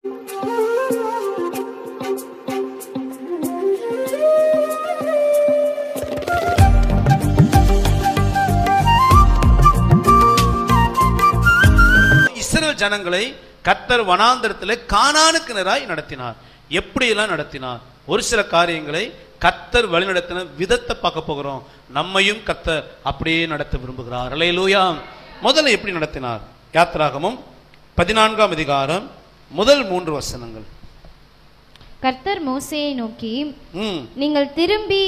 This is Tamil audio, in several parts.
இஸ்ரவேல் ஜனங்களை கர்த்தர் வனாந்தரத்திலே கானானுக்கு நேராய் நடத்தினார். எப்படியெல்லாம் நடத்தினார்? ஒரு சில காரியங்களை கர்த்தர் வழிநடத்தின விதத்தை பார்க்க போகிறோம். நம்மையும் கர்த்தர் அப்படியே நடத்த விரும்புகிறார். அல்லேலூயா. முதல்ல எப்படி நடத்தினார்? யாத்திராகமம் 14ஆம் அதிகாரம் முதல் 3 வசனங்கள். கர்த்தர் மோசேயை நோக்கி, நீங்கள் திரும்பி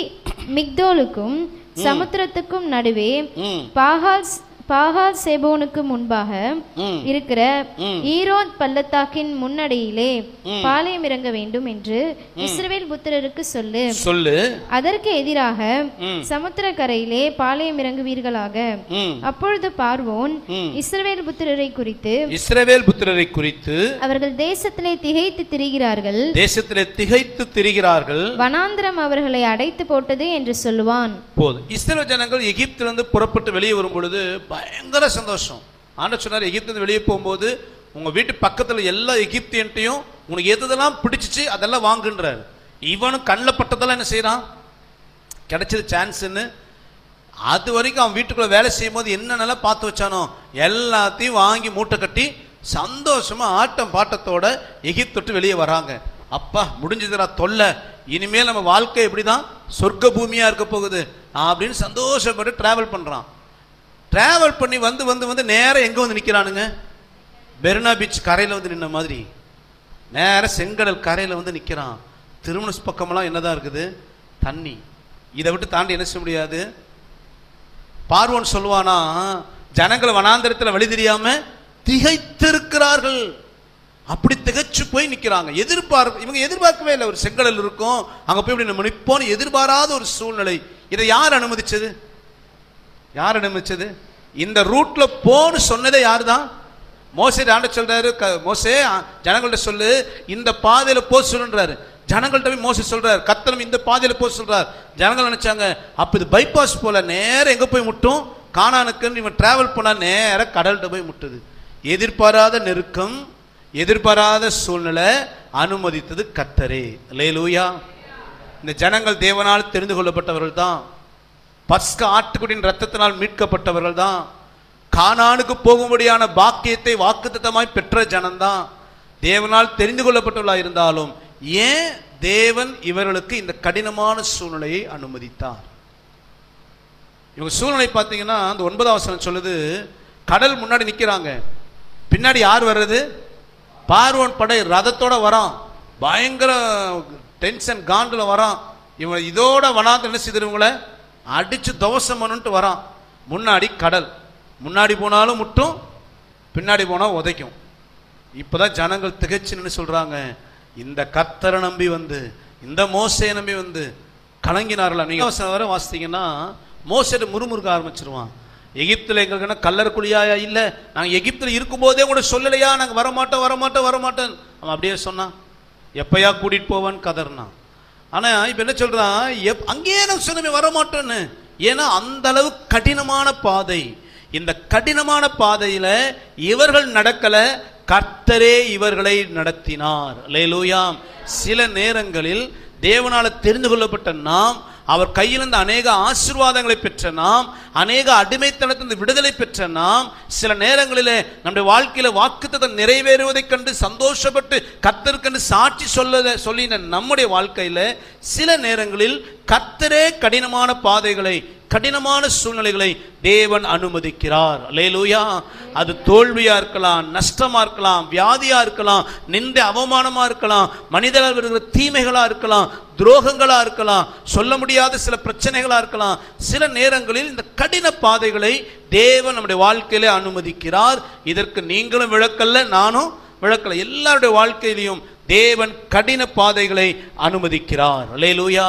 மிக்தோலுக்கும் சமுத்திரத்துக்கும் நடுவே பாகால் சேபோனுக்கு முன்பாக இருக்கிற ஈரோன் பள்ளத்தாக்கின் முன்னடியிலே பாளையம் இறங்க வேண்டும் என்று இஸ்ரவேல் புத்திரருக்கு சொல்லு. அதற்கு எதிராக சமுத்திர கரையிலே பாளையம் இறங்குவீர்களாக. அப்பொழுது பார்வோன் இஸ்ரவேல் புத்திரரை குறித்து அவர்கள் தேசத்திலே திகைத்து திரிகிறார்கள், வனாந்திரம் அவர்களை அடைத்து போட்டது என்று சொல்லுவான். இஸ்ரவேல் ஜனங்கள் எகிப்திலிருந்து புறப்பட்டு வெளியே வரும் பொழுது பயங்கர சந்தோஷம். ஆண்டவர் சொன்னார், எகிப்திலிருந்து வெளியே போகும்போது உங்க வீட்டு பக்கத்துல எல்லா எகிப்தியன்ட்டையும் உனக்கு எதெல்லாம் பிடிச்சிச்சு அதெல்லாம் வாங்குன்றார். இவனும் கண்ணில் பட்டதெல்லாம் என்ன செய்யறான்? கிடைச்சது சான்ஸ்ன்னு அது வரைக்கும் அவன் வீட்டுக்குள்ள வேலை செய்யும் போது என்னென்னலாம் பார்த்து வச்சானோ எல்லாத்தையும் வாங்கி மூட்டை கட்டி சந்தோஷமா ஆட்டம் பாட்டத்தோட எகிப்து விட்டு வெளியே வராங்க. அப்பா முடிஞ்சதுடா தொல்லை, இனிமேல் நம்ம வாழ்க்கை எப்படிதான் சொர்க்க பூமியா இருக்க போகுது அப்படின்னு சந்தோஷப்பட்டு டிராவல் பண்றான். டிராவல் பண்ணி வந்து நேரம் எங்க வந்து நிக்கிறானுங்க? பெர்னா பீச் கரையில வந்து நின்ன மாதிரி நேரம் செங்கடல் கரையில வந்து நிக்கிறான். திருமணஸ் பக்கமெல்லாம் என்னதான் இருக்குது? தண்ணி. இதை விட்டு தாண்டி என்ன செய்ய முடியாது. பார்வோன் சொல்லுவானா, ஜனங்கள் வனாந்தரத்தில் வழி தெரியாம திகைத்திருக்கிறார்கள். அப்படி திகைச்சு போய் நிக்கிறாங்க. இவங்க எதிர்பார்க்கவே இல்லை ஒரு செங்கடல் இருக்கும், அங்க போய் இப்படி நம்ம நிற்போன்னு எதிர்பாராத ஒரு சூழ்நிலை. இதை யார் அனுமதிச்சது? இந்த ரூட்ல போன்னு சொன்னதே யாரு தான்? மோசே ஆண்ட சொல்றாரு, மோசே ஜனங்கள்ட்ட சொல்லு இந்த பாதையில போ சொல்றாரு. ஜனங்கள்ட்ட போய் மோசே சொல்றாரு, கர்த்தர் இந்த பாதையில போ சொல்றாரு. ஜனங்கள் நினைச்சாங்க அப்ப இது பைபாஸ் போல நேரம் எங்க போய் முட்டும்? கானானுக்கு இவன் டிராவல் பண்ணா நேரம் கடல்கிட்ட போய் முட்டுது. எதிர்பாராத நெருக்கம், எதிர்பாராத சூழ்நிலை அனுமதித்தது கர்த்தரே. அல்லேலூயா. இந்த ஜனங்கள் தேவனால் தெரிந்து கொள்ளப்பட்டவர்கள் தான். பஸ்கா ஆட்டுக்குட்டியின் ரத்தத்தினால் மீட்கப்பட்டவர்கள் தான். கானானுக்கு போகும்படியான பாக்கியத்தை வாக்குத்தத்தமாய் பெற்ற ஜனம்தான். தேவனால் தெரிந்து கொள்ளப்பட்டவர்களாக இருந்தாலும் ஏன் தேவன் இவர்களுக்கு இந்த கடினமான சூழ்நிலையை அனுமதித்தார்? இவங்க சூழ்நிலை பார்த்தீங்கன்னா அந்த 9ஆம் வசனம் சொல்லுது, கடல் முன்னாடி நிற்கிறாங்க, பின்னாடி யார் வர்றது? பார்வோன் படை ரதத்தோட வரான், பயங்கர டென்ஷன் காண்டில் வரான். இவன் இதோட வனாந்து என்ன செய்திருவங்கள அடிச்சு தோசம் பண்ணுன்ட்டு வரான். முன்னாடி கடல், முன்னாடி போனாலும் முட்டும், பின்னாடி போனா உதைக்கும். இப்பதான் ஜனங்கள் திகைச்சுன்னு சொல்றாங்க, இந்த கர்த்தரை நம்பி வந்து இந்த மோசையை நம்பி வந்து கலங்கினார்களா? நீங்க வர வாசித்தீங்கன்னா மோசை முறுமுறுக்க ஆரம்பிச்சிருவான். எகிப்துல எங்களுக்கு கல்லர் குழியாயா? இல்ல, நாங்க எகிப்துல இருக்கும் போதே கூட சொல்லலையா நாங்க வரமாட்டோம். அவன் அப்படியே சொன்னான், எப்பயா கூட்டிட்டு போவான்னு கதர்னா. ஆனா இப்ப என்ன சொல்றான், அங்கேயே நான் சொன்னமே வரமாட்டேன்னு. ஏன்னா அந்த அளவு கடினமான பாதை. இந்த கடினமான பாதையில இவர்கள் நடக்கல, கர்த்தரே இவர்களை நடத்தினார். அல்லேலூயா. சில நேரங்களில் தேவனால தெரிந்து கொள்ளப்பட்ட நாம், அவர் கையிலிருந்து அநேக ஆசீர்வாதங்களை பெற்ற நாம், அநேக அடிமைத்தனத்திலிருந்து விடுதலை பெற்ற நாம், சில நேரங்களிலே நம்முடைய வாழ்க்கையில வாக்குத்தத்தம் நிறைவேறுவதை கண்டு சந்தோஷப்பட்டு கர்த்தருக்கென்று சாட்சி சொல்லின நம்முடைய வாழ்க்கையில சில நேரங்களில் கர்த்தரே கடினமான பாதைகளை, கடினமான சூழ்நிலைகளை தேவன் அனுமதிக்கிறார். அல்லேலூயா. அது தோல்வியா இருக்கலாம், நஷ்டமா இருக்கலாம், வியாதியா இருக்கலாம், நிந்த அவமானமா இருக்கலாம், மனிதர்கள் வருகிற தீமைகளா இருக்கலாம், துரோகங்களா இருக்கலாம், சொல்ல முடியாத சில பிரச்சனைகளா இருக்கலாம். சில நேரங்களில் இந்த கடின பாதைகளை தேவன் நம்முடைய வாழ்க்கையிலே அனுமதிக்கிறார். இதற்கு நீங்களும் விளக்கல்ல, நானும் விளக்கல. எல்லாருடைய வாழ்க்கையிலையும் தேவன் கடின பாதைகளை அனுமதிக்கிறார். அல்லேலூயா.